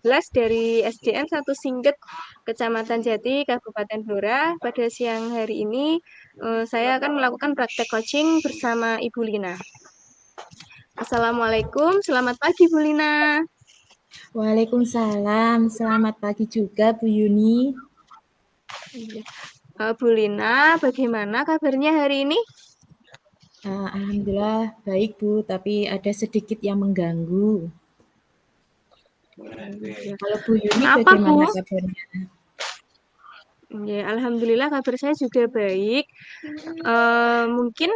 dari SDN 1 Singget, Kecamatan Jati, Kabupaten Blora. Pada siang hari ini, saya akan melakukan praktek coaching bersama Ibu Lina. Assalamualaikum, selamat pagi Bu Lina. Waalaikumsalam, selamat pagi juga Bu Yuni. Bu Lina, bagaimana kabarnya hari ini? Alhamdulillah baik Bu, tapi ada sedikit yang mengganggu. Kalau Bu Yuni Apa Bu? bagaimana kabarnya? Ya, alhamdulillah kabar saya juga baik. Mungkin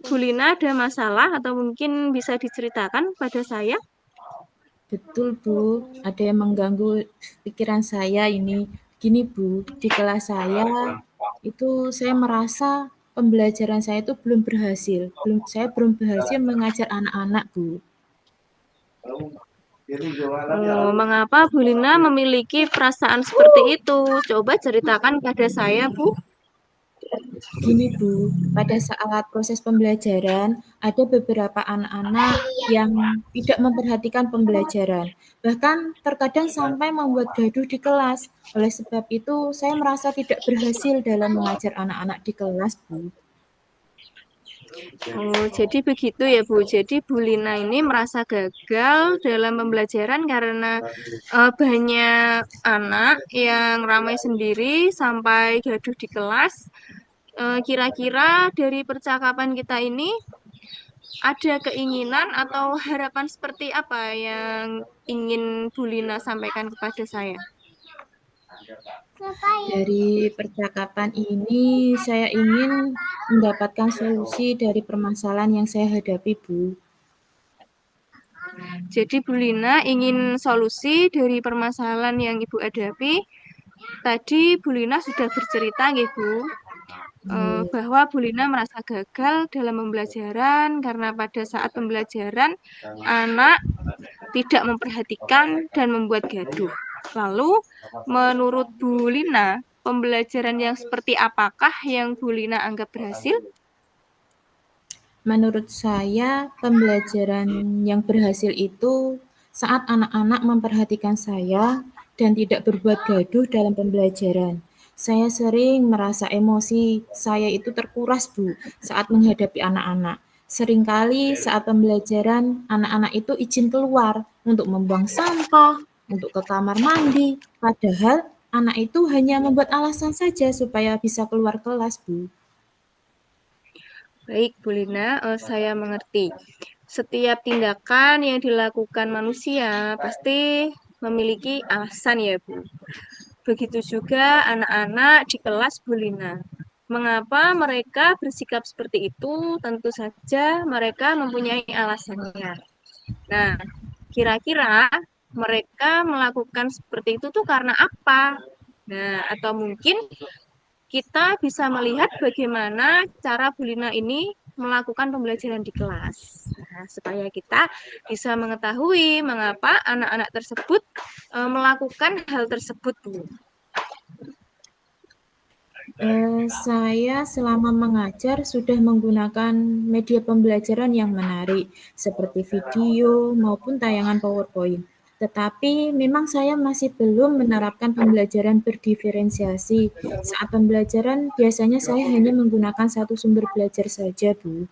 Bu Lina ada masalah atau mungkin bisa diceritakan pada saya? Betul Bu, ada yang mengganggu pikiran saya ini. Gini Bu, di kelas saya itu saya merasa pembelajaran saya itu belum berhasil. Saya belum berhasil mengajar anak-anak Bu. Mengapa Bu Lina memiliki perasaan seperti itu? Coba ceritakan pada saya, Bu. Gini Bu, pada saat proses pembelajaran, ada beberapa anak-anak yang tidak memperhatikan pembelajaran, bahkan terkadang sampai membuat gaduh di kelas. Oleh sebab itu, saya merasa tidak berhasil dalam mengajar anak-anak di kelas, Bu. Jadi begitu ya, Bu. Jadi Bu Lina ini merasa gagal dalam pembelajaran karena banyak anak yang ramai sendiri sampai gaduh di kelas. Kira-kira dari percakapan kita ini ada keinginan atau harapan seperti apa yang ingin Bu Lina sampaikan kepada saya? Dari percakapan ini, saya ingin mendapatkan solusi dari permasalahan yang saya hadapi, Bu. Jadi Bu Lina ingin solusi dari permasalahan yang Ibu hadapi. Tadi Bu Lina sudah bercerita, nggih, Bu, Iya. bahwa Bu Lina merasa gagal dalam pembelajaran karena pada saat pembelajaran anak tidak memperhatikan dan membuat gaduh. Lalu, menurut Bu Lina, pembelajaran yang seperti apakah yang Bu Lina anggap berhasil? Menurut saya, pembelajaran yang berhasil itu saat anak-anak memperhatikan saya dan tidak berbuat gaduh dalam pembelajaran. Saya sering merasa emosi, saya itu terkuras, Bu, saat menghadapi anak-anak. Seringkali saat pembelajaran, anak-anak itu izin keluar untuk membuang sampah, untuk ke kamar mandi, padahal anak itu hanya membuat alasan saja supaya bisa keluar kelas, Bu. Baik, Bu Lina, saya mengerti. Setiap tindakan yang dilakukan manusia pasti memiliki alasan ya, Bu. Begitu juga anak-anak di kelas Bu Lina. Mengapa mereka bersikap seperti itu? Tentu saja mereka mempunyai alasannya. Nah, kira-kira mereka melakukan seperti itu tuh karena apa? Nah, atau mungkin kita bisa melihat bagaimana cara Bu Lina ini melakukan pembelajaran di kelas. Nah, supaya kita bisa mengetahui mengapa anak-anak tersebut melakukan hal tersebut, Bu. Saya selama mengajar sudah menggunakan media pembelajaran yang menarik, seperti video maupun tayangan PowerPoint. Tetapi memang saya masih belum menerapkan pembelajaran berdiferensiasi. Saat pembelajaran, biasanya saya hanya menggunakan satu sumber belajar saja, Bu.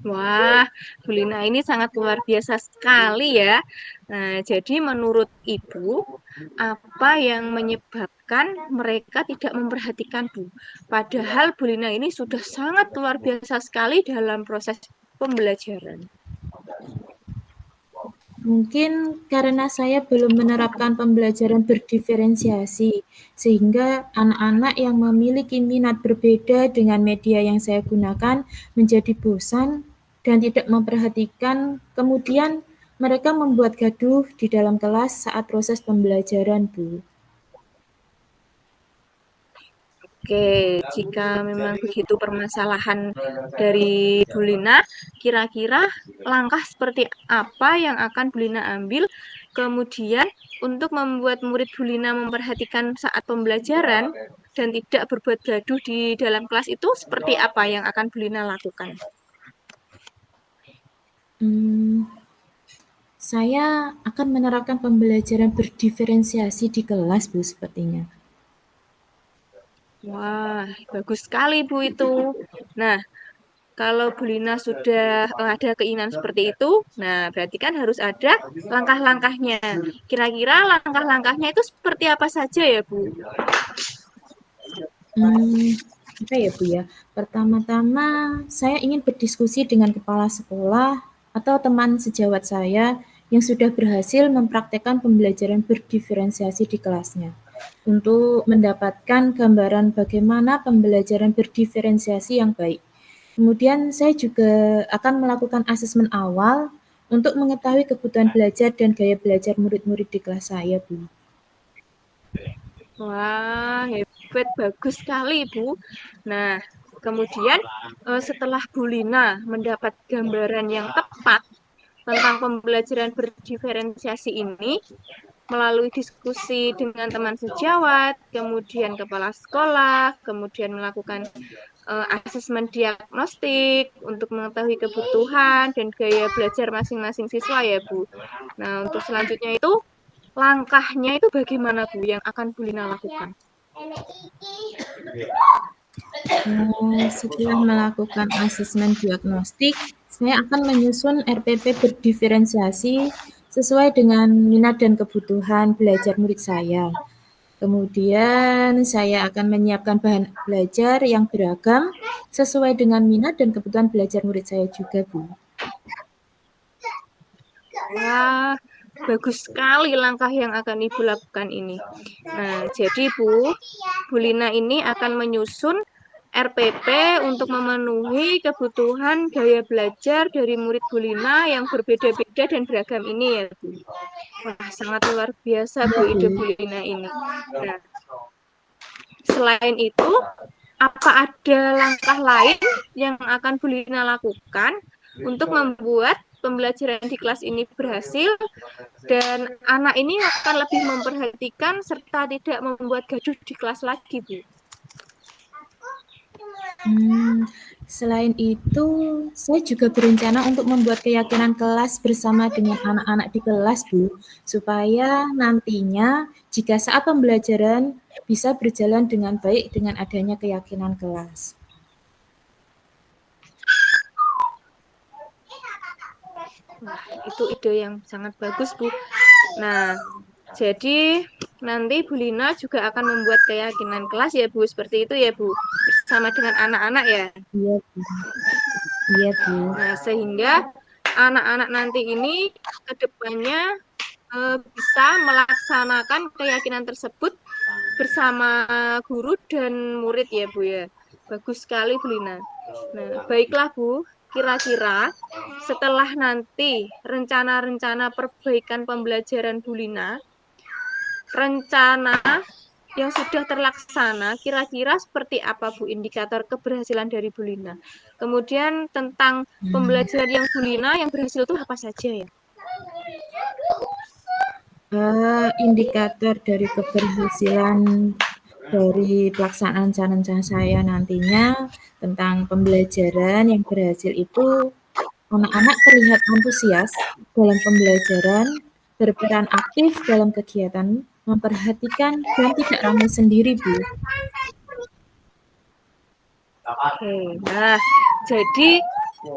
Wah, Bu Lina ini sangat luar biasa sekali ya. Nah, jadi menurut Ibu, apa yang menyebabkan mereka tidak memperhatikan Bu? Padahal Bu Lina ini sudah sangat luar biasa sekali dalam proses pembelajaran. Mungkin karena saya belum menerapkan pembelajaran berdiferensiasi, sehingga anak-anak yang memiliki minat berbeda dengan media yang saya gunakan menjadi bosan dan tidak memperhatikan. Kemudian mereka membuat gaduh di dalam kelas saat proses pembelajaran, Bu. Oke, jika memang begitu permasalahan dari Bu Lina, kira-kira langkah seperti apa yang akan Bu Lina ambil kemudian untuk membuat murid Bu Lina memperhatikan saat pembelajaran dan tidak berbuat gaduh di dalam kelas itu seperti apa yang akan Bu Lina lakukan? Hmm, Saya akan menerapkan pembelajaran berdiferensiasi di kelas, Bu, sepertinya. Wah, bagus sekali Bu itu. Nah, kalau Bu Lina sudah ada keinginan seperti itu, nah berarti kan harus ada langkah-langkahnya. Kira-kira langkah-langkahnya itu seperti apa saja ya Bu? Hmm, apa ya, Bu, ya? Pertama-tama saya ingin berdiskusi dengan kepala sekolah atau teman sejawat saya yang sudah berhasil mempraktekkan pembelajaran berdiferensiasi di kelasnya, untuk mendapatkan gambaran bagaimana pembelajaran berdiferensiasi yang baik. Kemudian saya juga akan melakukan asesmen awal untuk mengetahui kebutuhan belajar dan gaya belajar murid-murid di kelas saya, Bu. Wah, hebat, bagus sekali Bu. Nah, kemudian setelah Bu Lina mendapat gambaran yang tepat tentang pembelajaran berdiferensiasi ini, melalui diskusi dengan teman sejawat, kemudian kepala sekolah, kemudian melakukan asesmen diagnostik untuk mengetahui kebutuhan dan gaya belajar masing-masing siswa ya Bu. Nah, untuk selanjutnya itu langkahnya itu bagaimana Bu yang akan Bu Lina lakukan? Setelah melakukan asesmen diagnostik, saya akan menyusun RPP berdiferensiasi sesuai dengan minat dan kebutuhan belajar murid saya. Kemudian saya akan menyiapkan bahan belajar yang beragam sesuai dengan minat dan kebutuhan belajar murid saya juga, Bu. Wah, bagus sekali langkah yang akan Ibu lakukan ini. Nah, jadi Bu Lina ini akan menyusun RPP untuk memenuhi kebutuhan gaya belajar dari murid Bu Lina yang berbeda-beda dan beragam ini ya Bu. Wah, sangat luar biasa Iya, Bu Bu. ide Bu Lina ini. Nah, selain itu, apa ada langkah lain yang akan Bu Lina lakukan untuk membuat pembelajaran di kelas ini berhasil dan anak ini akan lebih memperhatikan serta tidak membuat gaduh di kelas lagi, Bu? Hmm, selain itu, saya juga berencana untuk membuat keyakinan kelas bersama dengan anak-anak di kelas, Bu, supaya nantinya jika saat pembelajaran bisa berjalan dengan baik dengan adanya keyakinan kelas. Wah, itu ide yang sangat bagus, Bu. Nah, jadi nanti Bu Lina juga akan membuat keyakinan kelas ya, Bu. Seperti itu ya, Bu. Bersama dengan anak-anak ya. Iya, Bu. Iya, Bu. Nah, sehingga anak-anak nanti ini ke depannya bisa melaksanakan keyakinan tersebut bersama guru dan murid ya, Bu ya. Bagus sekali, Bu Lina. Nah, baiklah, Bu. Kira-kira setelah nanti rencana-rencana perbaikan pembelajaran Bu Lina, rencana yang sudah terlaksana, kira-kira seperti apa Bu indikator keberhasilan dari Bu Lina? Kemudian tentang pembelajaran yang Bu Lina yang berhasil itu apa saja ya? Indikator dari keberhasilan dari pelaksanaan rencana saya nantinya tentang pembelajaran yang berhasil itu anak-anak terlihat antusias dalam pembelajaran, berperan aktif dalam kegiatan, memperhatikan dan tidak ramai sendiri, Bu. Oke, nah jadi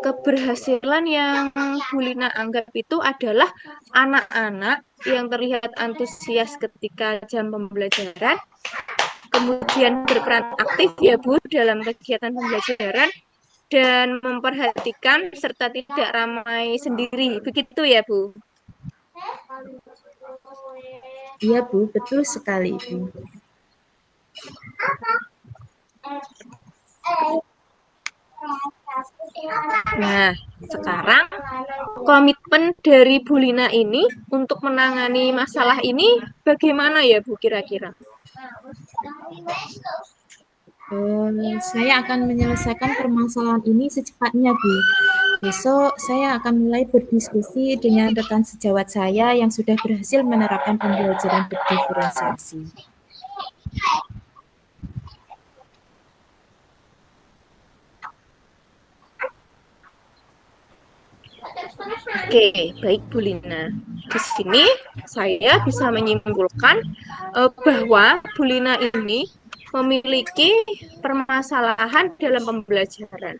keberhasilan yang Bu Lina anggap itu adalah anak-anak yang terlihat antusias ketika jam pembelajaran, kemudian berperan aktif ya Bu dalam kegiatan pembelajaran dan memperhatikan serta tidak ramai sendiri. Begitu ya Bu? Iya, Bu, betul sekali, Bu. Nah, sekarang komitmen dari Bu Lina ini untuk menangani masalah ini bagaimana ya Bu kira-kira? Saya akan menyelesaikan permasalahan ini secepatnya, Bu. Besok saya akan mulai berdiskusi dengan rekan sejawat saya yang sudah berhasil menerapkan pembelajaran berdiferensiasi. Oke, baik Bu Lina. Di sini saya bisa menyimpulkan bahwa Bu Lina ini memiliki permasalahan dalam pembelajaran,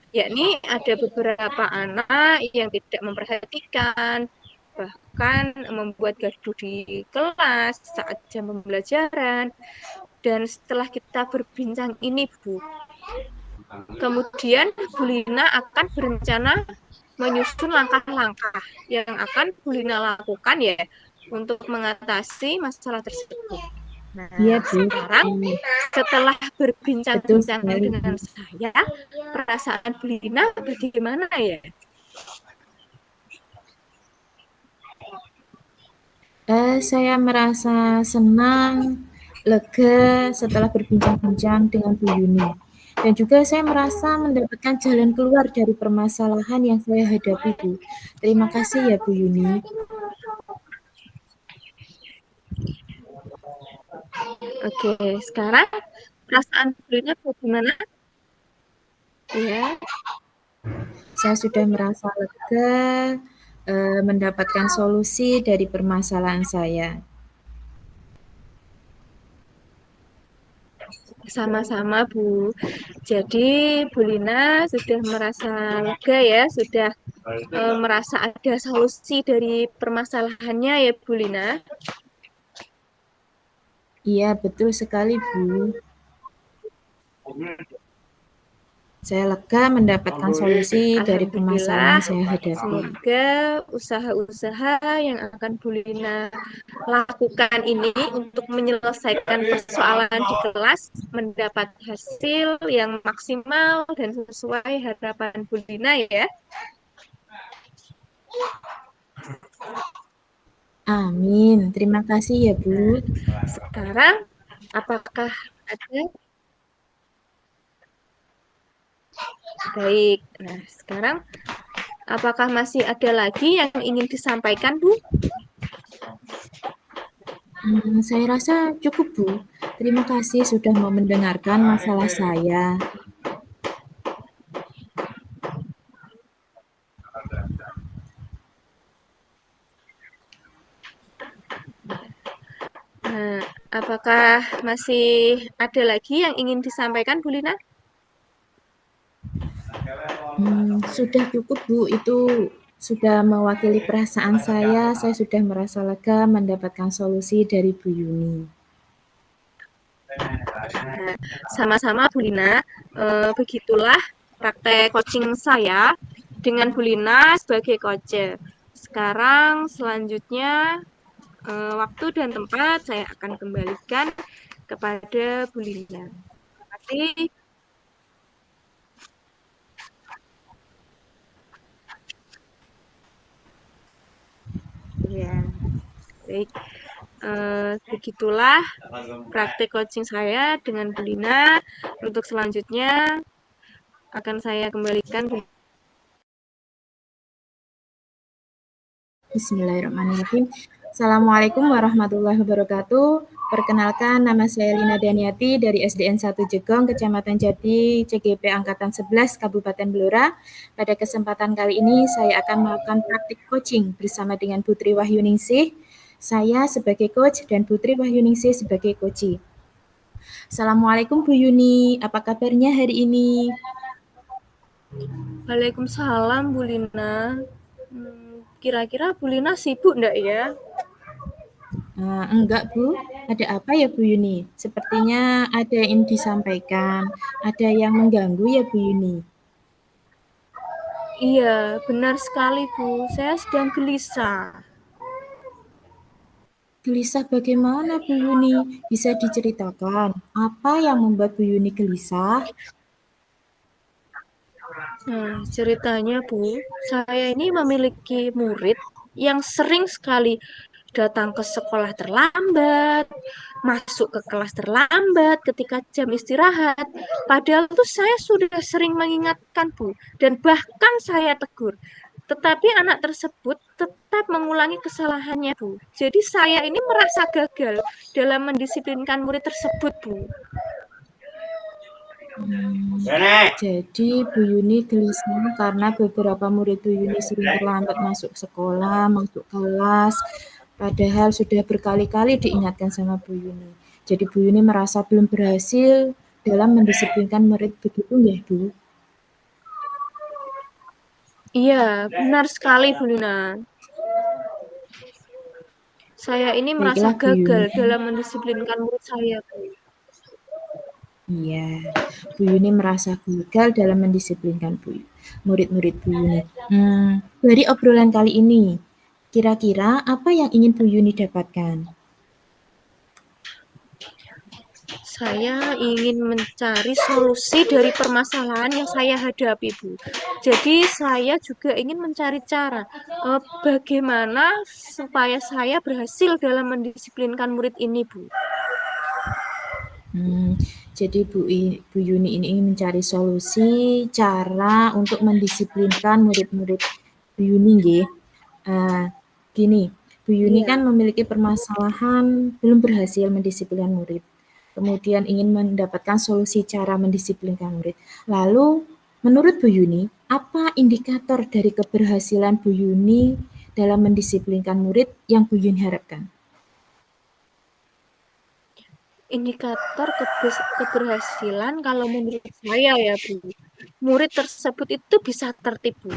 yakni ada beberapa anak yang tidak memperhatikan, bahkan membuat gaduh di kelas saat jam pembelajaran. Dan setelah kita berbincang ini, Bu, kemudian Bu Lina akan berencana menyusun langkah-langkah yang akan Bu Lina lakukan ya untuk mengatasi masalah tersebut. Iya, Nah, Bu. sekarang setelah Betul berbincang-bincang sekali, Bu. dengan saya, perasaan Bu Lina bagaimana ya? Saya merasa senang, lega setelah berbincang-bincang dengan Bu Yuni. Dan juga saya merasa mendapatkan jalan keluar dari permasalahan yang saya hadapi, Bu. Terima kasih ya, Bu Yuni. Oke, sekarang perasaan Bu Lina bagaimana? Ya, Saya sudah merasa lega, mendapatkan solusi dari permasalahan saya. sama-sama Bu. Jadi Bu Lina sudah merasa lega ya, sudah merasa ada solusi dari permasalahannya ya Bu Lina. Iya, betul sekali, Bu. Saya lega mendapatkan solusi dari permasalahan Alhamdulillah, yang saya hadapi. semoga usaha-usaha yang akan Bu Lina lakukan ini untuk menyelesaikan persoalan di kelas mendapat hasil yang maksimal dan sesuai harapan Bu Lina ya. Amin. Terima kasih ya, Bu. Sekarang, apakah ada? Baik. Nah, sekarang apakah masih ada lagi yang ingin disampaikan, Bu? Saya rasa cukup, Bu. Terima kasih sudah mau mendengarkan masalah saya. Nah, apakah masih ada lagi yang ingin disampaikan, Bu Lina? Sudah cukup, Bu. Itu sudah mewakili perasaan saya. Saya sudah merasa lega mendapatkan solusi dari Bu Yuni. Nah, sama-sama Bu Lina, begitulah praktek coaching saya dengan Bu Lina sebagai coach. Sekarang selanjutnya waktu dan tempat saya akan kembalikan kepada Bu Lina. Terima kasih. Ya, baik. Begitulah praktek coaching saya dengan Bu Lina. Untuk selanjutnya akan saya kembalikan. Bismillahirrahmanirrahim. Assalamualaikum warahmatullahi wabarakatuh. Perkenalkan, nama saya Lina Daniati dari SDN 1 Jegong, Kecamatan Jati, CGP Angkatan 11, Kabupaten Blora. Pada kesempatan kali ini, saya akan melakukan praktik coaching bersama dengan Putri Wahyuningsih. Saya sebagai coach dan Putri Wahyuningsih sebagai coach. Assalamualaikum Bu Yuni, apa kabarnya hari ini? Waalaikumsalam Bu Lina. Kira-kira Bu Lina sibuk enggak ya? Enggak Bu, ada apa ya Bu Yuni? Sepertinya ada yang disampaikan, ada yang mengganggu ya Bu Yuni? Iya, benar sekali Bu. Saya sedang gelisah. Gelisah bagaimana Bu Yuni? Bisa diceritakan apa yang membuat Bu Yuni gelisah? Nah, ceritanya Bu, saya ini memiliki murid yang sering sekali datang ke sekolah terlambat, masuk ke kelas terlambat ketika jam istirahat. Padahal tuh saya sudah sering mengingatkan Bu, dan bahkan saya tegur. Tetapi anak tersebut tetap mengulangi kesalahannya Bu. Jadi saya ini merasa gagal dalam mendisiplinkan murid tersebut Bu. Jadi Bu Yuni gelisah karena beberapa murid Bu Yuni sering terlambat masuk sekolah, masuk kelas, padahal sudah berkali-kali diingatkan sama Bu Yuni. Jadi Bu Yuni merasa belum berhasil dalam mendisiplinkan murid, begitu ya Bu? Iya, benar sekali Bu Lina. Saya ini merasa Baiklah Bu gagal Yuni. dalam mendisiplinkan murid saya, Bu. Iya, Bu Yuni merasa gagal dalam mendisiplinkan murid-murid Bu Yuni. Dari obrolan kali ini, kira-kira apa yang ingin Bu Yuni dapatkan? Saya ingin mencari solusi dari permasalahan yang saya hadapi, Bu. Jadi saya juga ingin mencari cara bagaimana supaya saya berhasil dalam mendisiplinkan murid ini, Bu. Jadi Bu Yuni ini ingin mencari solusi cara untuk mendisiplinkan murid-murid Bu Yuni nggih. Gini, Bu Yuni Iya. kan memiliki permasalahan belum berhasil mendisiplinkan murid. Kemudian ingin mendapatkan solusi cara mendisiplinkan murid. Lalu menurut Bu Yuni, apa indikator dari keberhasilan Bu Yuni dalam mendisiplinkan murid yang Bu Yuni harapkan? Indikator keberhasilan kalau menurut saya ya, Bu. Murid tersebut itu bisa tertib, Bu.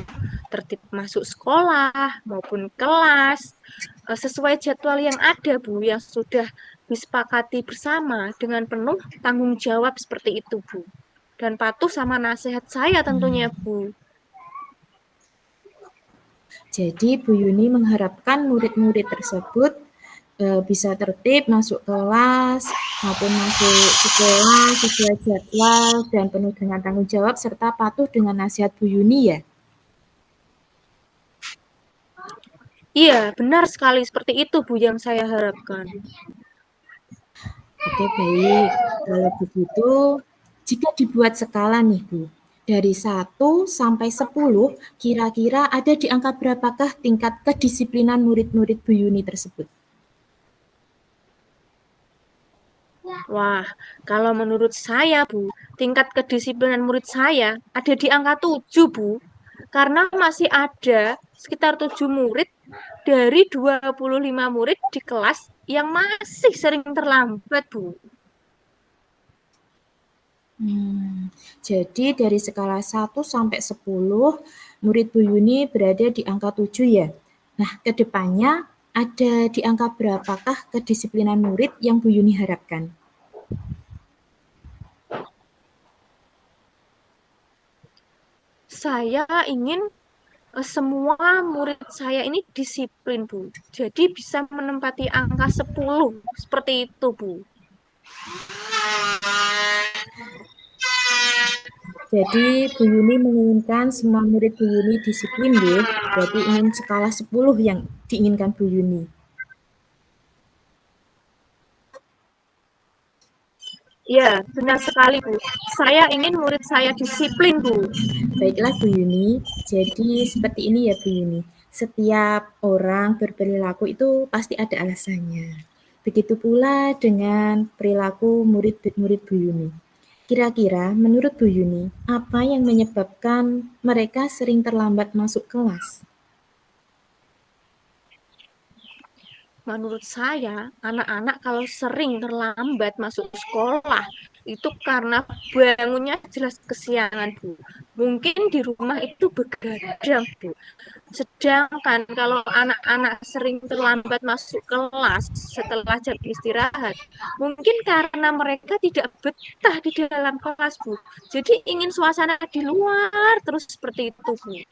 Tertib masuk sekolah maupun kelas sesuai jadwal yang ada, Bu, yang sudah disepakati bersama dengan penuh tanggung jawab seperti itu, Bu. Dan patuh sama nasihat saya tentunya, Bu. Jadi Bu Yuni mengharapkan murid-murid tersebut bisa tertib masuk kelas maupun masuk sekolah sesuai jadwal dan penuh dengan tanggung jawab serta patuh dengan nasihat Bu Yuni ya. Iya, benar sekali seperti itu, Bu, yang saya harapkan. Oke baik, kalau begitu jika dibuat skala nih Bu, dari 1 sampai 10 kira-kira ada di angka berapakah tingkat kedisiplinan murid-murid Bu Yuni tersebut? Wah, kalau menurut saya, Bu, tingkat kedisiplinan murid saya ada di angka 7, Bu. Karena masih ada sekitar 7 murid dari 25 murid di kelas yang masih sering terlambat, Bu. Jadi dari skala 1 sampai 10, murid Bu Yuni berada di angka 7 ya. Nah, ke depannya ada di angka berapakah kedisiplinan murid yang Bu Yuni harapkan? Saya ingin semua murid saya ini disiplin, Bu. Jadi bisa menempati angka 10, seperti itu, Bu. Jadi Bu Yuni menginginkan semua murid Bu Yuni disiplin nggih. Berarti ingin skala 10 yang diinginkan Bu Yuni. Ya, benar sekali, Bu. Saya ingin murid saya disiplin, Bu. Baiklah Bu Yuni, jadi seperti ini ya Bu Yuni. Setiap orang berperilaku itu pasti ada alasannya. Begitu pula dengan perilaku murid-murid Bu Yuni. Kira-kira menurut Bu Yuni, apa yang menyebabkan mereka sering terlambat masuk kelas? Menurut saya, anak-anak kalau sering terlambat masuk sekolah, itu karena bangunnya jelas kesiangan, Bu. Mungkin di rumah itu begadang, Bu. Sedangkan kalau anak-anak sering terlambat masuk kelas setelah jam istirahat, mungkin karena mereka tidak betah di dalam kelas, Bu. Jadi ingin suasana di luar terus seperti itu, Bu.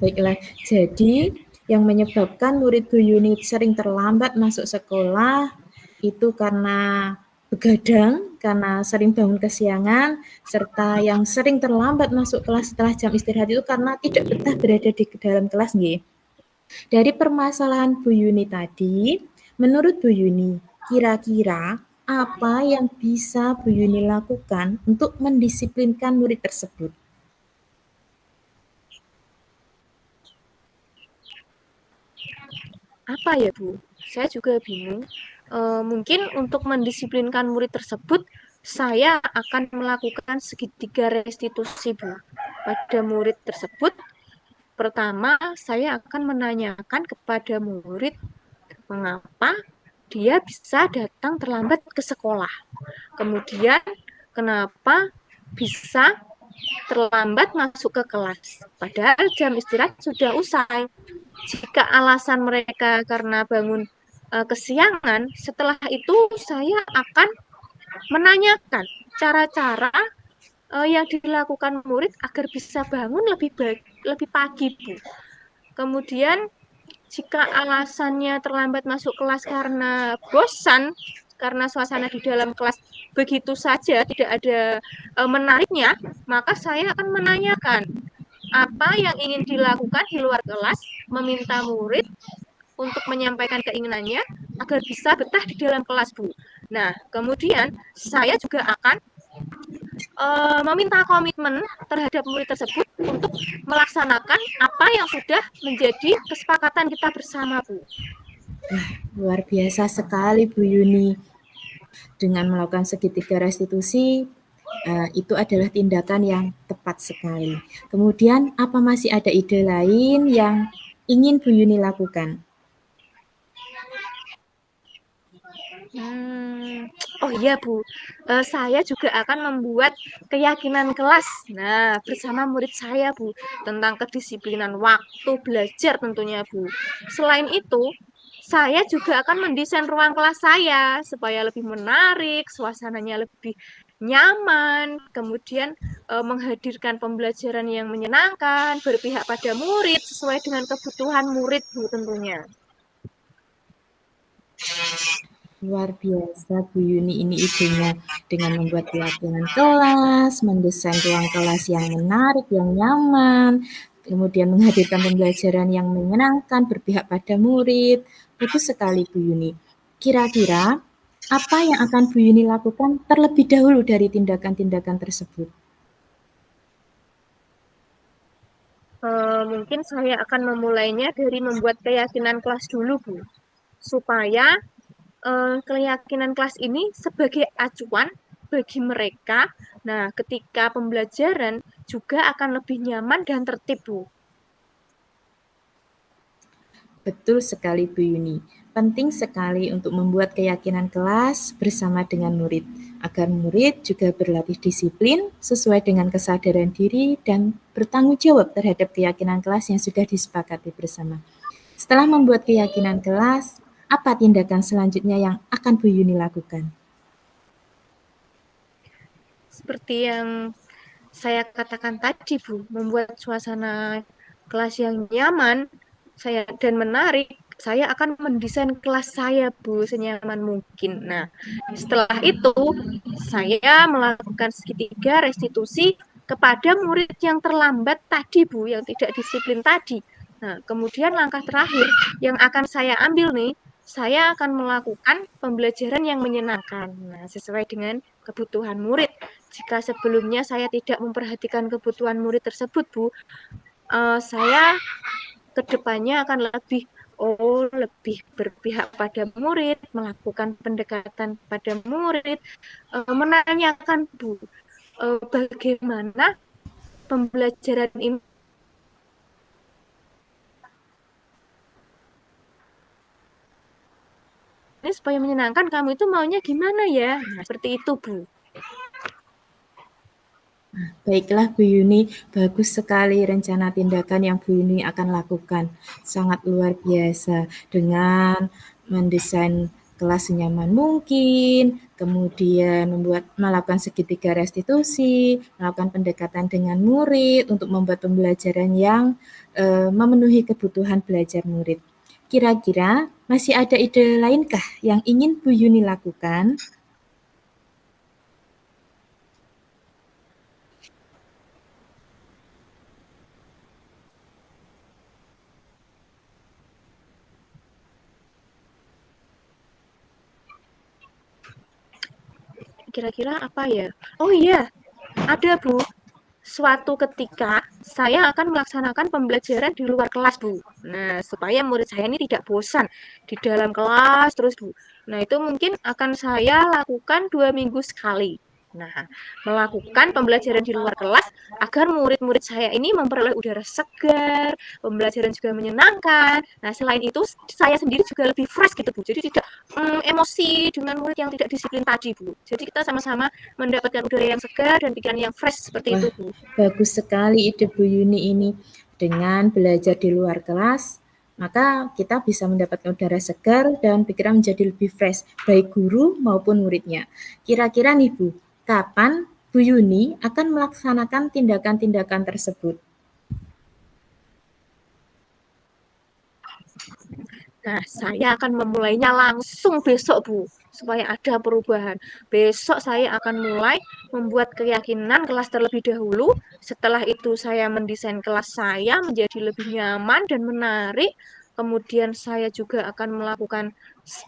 Baiklah, jadi yang menyebabkan murid Bu Yuni sering terlambat masuk sekolah itu karena begadang, karena sering bangun kesiangan, serta yang sering terlambat masuk kelas setelah jam istirahat itu karena tidak betah berada di dalam kelas nggih. Dari permasalahan Bu Yuni tadi, menurut Bu Yuni, kira-kira apa yang bisa Bu Yuni lakukan untuk mendisiplinkan murid tersebut? Apa ya, Bu? Saya juga bingung. Mungkin untuk mendisiplinkan murid tersebut, saya akan melakukan segitiga restitusi, Bu. Pada murid tersebut, pertama, saya akan menanyakan kepada murid mengapa dia bisa datang terlambat ke sekolah. Kemudian, kenapa bisa terlambat masuk ke kelas. Padahal jam istirahat sudah usai. Jika alasan mereka karena bangun kesiangan, setelah itu saya akan menanyakan cara-cara yang dilakukan murid agar bisa bangun lebih pagi, Bu. Kemudian jika alasannya terlambat masuk kelas karena bosan, karena suasana di dalam kelas begitu saja, tidak ada menariknya, maka saya akan menanyakan apa yang ingin dilakukan di luar kelas, meminta murid untuk menyampaikan keinginannya agar bisa betah di dalam kelas, Bu. Nah, kemudian saya juga akan meminta komitmen terhadap murid tersebut untuk melaksanakan apa yang sudah menjadi kesepakatan kita bersama, Bu. Luar biasa sekali Bu Yuni. Dengan melakukan segitiga restitusi, itu adalah tindakan yang tepat sekali. Kemudian, apa masih ada ide lain yang ingin Bu Yuni lakukan? Oh iya Bu, saya juga akan membuat keyakinan kelas. Nah, bersama murid saya Bu, tentang kedisiplinan waktu belajar tentunya Bu. Selain itu, saya juga akan mendesain ruang kelas saya supaya lebih menarik, suasananya lebih nyaman, kemudian menghadirkan pembelajaran yang menyenangkan, berpihak pada murid sesuai dengan kebutuhan murid Bu tentunya. Luar biasa Bu Yuni ini idenya dengan membuat keyakinan kelas, mendesain ruang kelas yang menarik, yang nyaman, kemudian menghadirkan pembelajaran yang menyenangkan, berpihak pada murid. Bagus sekali Bu Yuni. Kira-kira apa yang akan Bu Yuni lakukan terlebih dahulu dari tindakan-tindakan tersebut? Mungkin saya akan memulainya dari membuat keyakinan kelas dulu, Bu. Supaya keyakinan kelas ini sebagai acuan bagi mereka. Nah, ketika pembelajaran juga akan lebih nyaman dan tertib, Bu. Betul sekali Bu Yuni. Penting sekali untuk membuat keyakinan kelas bersama dengan murid, agar murid juga berlatih disiplin sesuai dengan kesadaran diri dan bertanggung jawab terhadap keyakinan kelas yang sudah disepakati bersama. Setelah membuat keyakinan kelas, apa tindakan selanjutnya yang akan Bu Yuni lakukan? Seperti yang saya katakan tadi, Bu, membuat suasana kelas yang nyaman dan menarik, saya akan mendesain kelas saya, Bu, senyaman mungkin. Nah, setelah itu saya melakukan segitiga restitusi kepada murid yang terlambat tadi, Bu, yang tidak disiplin tadi. Nah, kemudian langkah terakhir yang akan saya ambil nih, saya akan melakukan pembelajaran yang menyenangkan. Nah, sesuai dengan kebutuhan murid. Jika sebelumnya saya tidak memperhatikan kebutuhan murid tersebut, Bu, saya kedepannya akan lebih berpihak pada murid, melakukan pendekatan pada murid, menanyakan Bu, bagaimana pembelajaran ini supaya menyenangkan, kamu itu maunya gimana ya? Nah, seperti itu Bu. Baiklah Bu Yuni, bagus sekali rencana tindakan yang Bu Yuni akan lakukan. Sangat luar biasa dengan mendesain kelas senyaman mungkin, kemudian melakukan segitiga restitusi, melakukan pendekatan dengan murid untuk membuat pembelajaran yang memenuhi kebutuhan belajar murid. Kira-kira masih ada ide lainkah yang ingin Bu Yuni lakukan? Kira-kira apa ya? Oh iya, ada Bu. suatu ketika saya akan melaksanakan pembelajaran di luar kelas, Bu. Nah, supaya murid saya ini tidak bosan di dalam kelas terus, Bu. Nah, itu mungkin akan saya lakukan 2 minggu sekali. Nah, melakukan pembelajaran di luar kelas agar murid-murid saya ini memperoleh udara segar, pembelajaran juga menyenangkan. Nah, selain itu saya sendiri juga lebih fresh gitu, Bu. Jadi tidak emosi dengan murid yang tidak disiplin tadi, Bu. Jadi kita sama-sama mendapatkan udara yang segar dan pikiran yang fresh seperti Wah, itu, Bu. bagus sekali ide Bu Yuni ini. Dengan belajar di luar kelas, maka kita bisa mendapatkan udara segar dan pikiran menjadi lebih fresh, baik guru maupun muridnya. Kira-kira nih Bu, kapan Bu Yuni akan melaksanakan tindakan-tindakan tersebut? Nah, saya akan memulainya langsung besok, Bu, supaya ada perubahan. Besok saya akan mulai membuat keyakinan kelas terlebih dahulu. Setelah itu saya mendesain kelas saya menjadi lebih nyaman dan menarik. Kemudian saya juga akan melakukan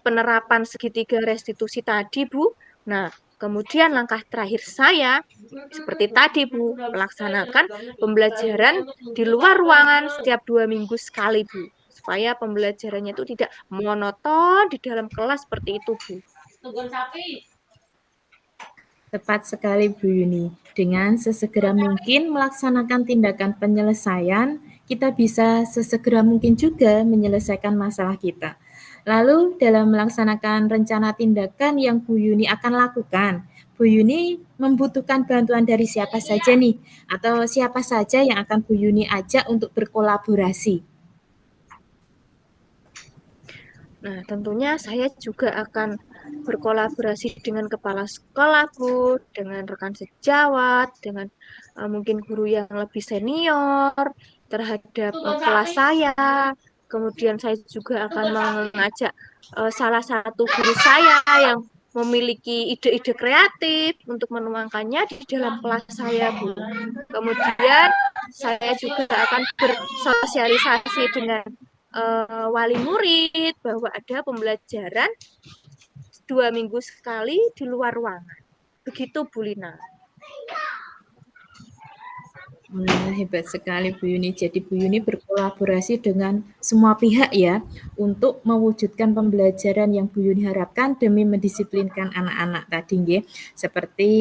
penerapan segitiga restitusi tadi, Bu. Nah, kemudian langkah terakhir saya, seperti tadi, Bu, melaksanakan pembelajaran di luar ruangan setiap 2 minggu sekali, Bu, supaya pembelajarannya itu tidak monoton di dalam kelas seperti itu, Bu. Tepat sekali Bu Yuni. Dengan sesegera mungkin melaksanakan tindakan penyelesaian, kita bisa sesegera mungkin juga menyelesaikan masalah kita. Lalu dalam melaksanakan rencana tindakan yang Bu Yuni akan lakukan, Bu Yuni membutuhkan bantuan dari siapa saja nih? Atau siapa saja yang akan Bu Yuni ajak untuk berkolaborasi? Nah, tentunya saya juga akan berkolaborasi dengan kepala sekolah, Bu, dengan rekan sejawat, dengan mungkin guru yang lebih senior terhadap kelas saya. Kemudian saya juga akan mengajak salah satu guru saya yang memiliki ide-ide kreatif untuk menuangkannya di dalam kelas saya, Bu. Kemudian saya juga akan bersosialisasi dengan wali murid bahwa ada pembelajaran 2 minggu sekali di luar ruangan. Begitu, Bu Lina. Wah, hebat sekali Bu Yuni. Jadi Bu Yuni berkolaborasi dengan semua pihak ya untuk mewujudkan pembelajaran yang Bu Yuni harapkan demi mendisiplinkan anak-anak tadi nggih. Seperti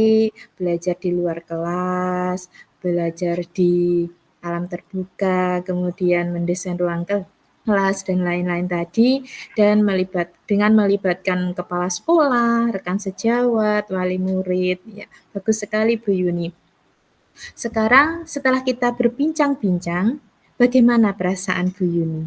belajar di luar kelas, belajar di alam terbuka, kemudian mendesain ruang kelas dan lain-lain tadi dan dengan melibatkan kepala sekolah, rekan sejawat, wali murid. Ya, bagus sekali Bu Yuni. Sekarang setelah kita berbincang-bincang, bagaimana perasaan Bu Yuni?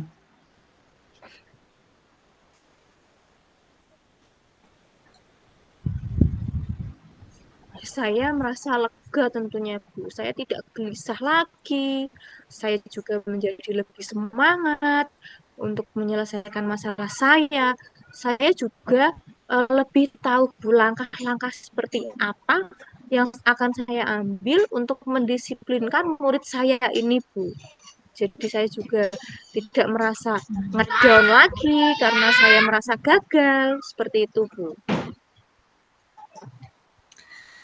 Saya merasa lega tentunya, Bu. Saya tidak gelisah lagi. Saya juga menjadi lebih semangat untuk menyelesaikan masalah saya. Saya juga lebih tahu, Bu, langkah-langkah seperti apa yang akan saya ambil untuk mendisiplinkan murid saya ini, Bu. Jadi saya juga tidak merasa ngedown lagi karena saya merasa gagal. Seperti itu, Bu.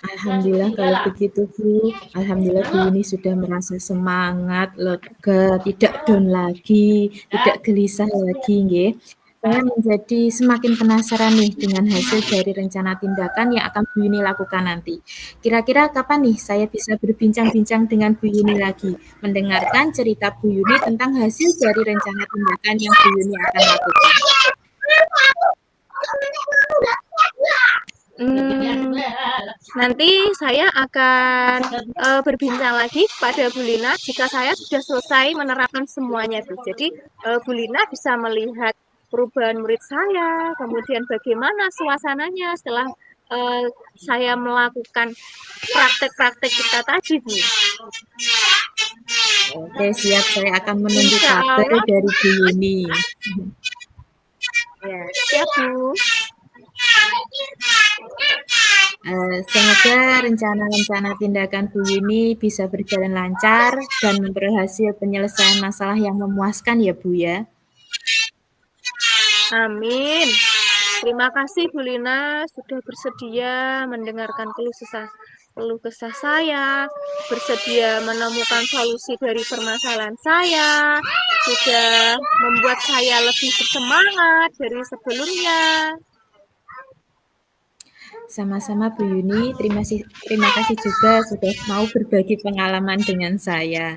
Alhamdulillah kalau begitu Bu. Alhamdulillah Bu Yuni sudah merasa semangat, lega, tidak down lagi, tidak gelisah lagi nggih. Saya menjadi semakin penasaran nih dengan hasil dari rencana tindakan yang akan Bu Yuni lakukan nanti. Kira-kira kapan nih saya bisa berbincang-bincang dengan Bu Yuni lagi, mendengarkan cerita Bu Yuni tentang hasil dari rencana tindakan yang Bu Yuni akan lakukan? Nanti saya akan berbincang lagi pada Bu Lina jika saya sudah selesai menerapkan semuanya, Bu. Jadi Bu Lina bisa melihat perubahan murid saya, kemudian bagaimana suasananya setelah saya melakukan praktek-praktek kita tadi, Bu. Oke, siap. Saya akan menunggu Insya kabar Allah, dari Bu Yuni. ya, siap, Bu. Semoga rencana-rencana tindakan Bu Yuni bisa berjalan lancar dan memperoleh hasil penyelesaian masalah yang memuaskan ya Bu ya. Amin. Terima kasih Bu Lina sudah bersedia mendengarkan keluh kesah keluh kesah saya, bersedia menemukan solusi dari permasalahan saya, sudah membuat saya lebih bersemangat dari sebelumnya. Sama-sama Bu Yuni, terima kasih juga sudah mau berbagi pengalaman dengan saya.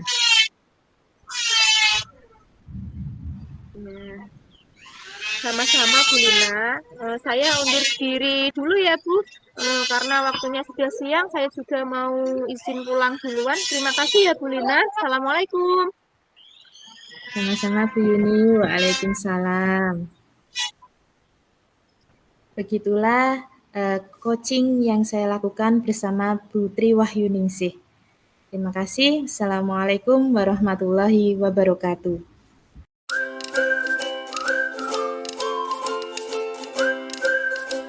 Nah, sama-sama Bu Lina. Saya undur diri dulu ya Bu, karena waktunya sudah siang. Saya juga mau izin pulang duluan. Terima kasih ya Bu Lina. Assalamualaikum. Sama-sama Bu Yuni, waalaikumsalam. Begitulah coaching yang saya lakukan bersama Bu Tri Wahyuningsih. Terima kasih. Assalamualaikum warahmatullahi wabarakatuh.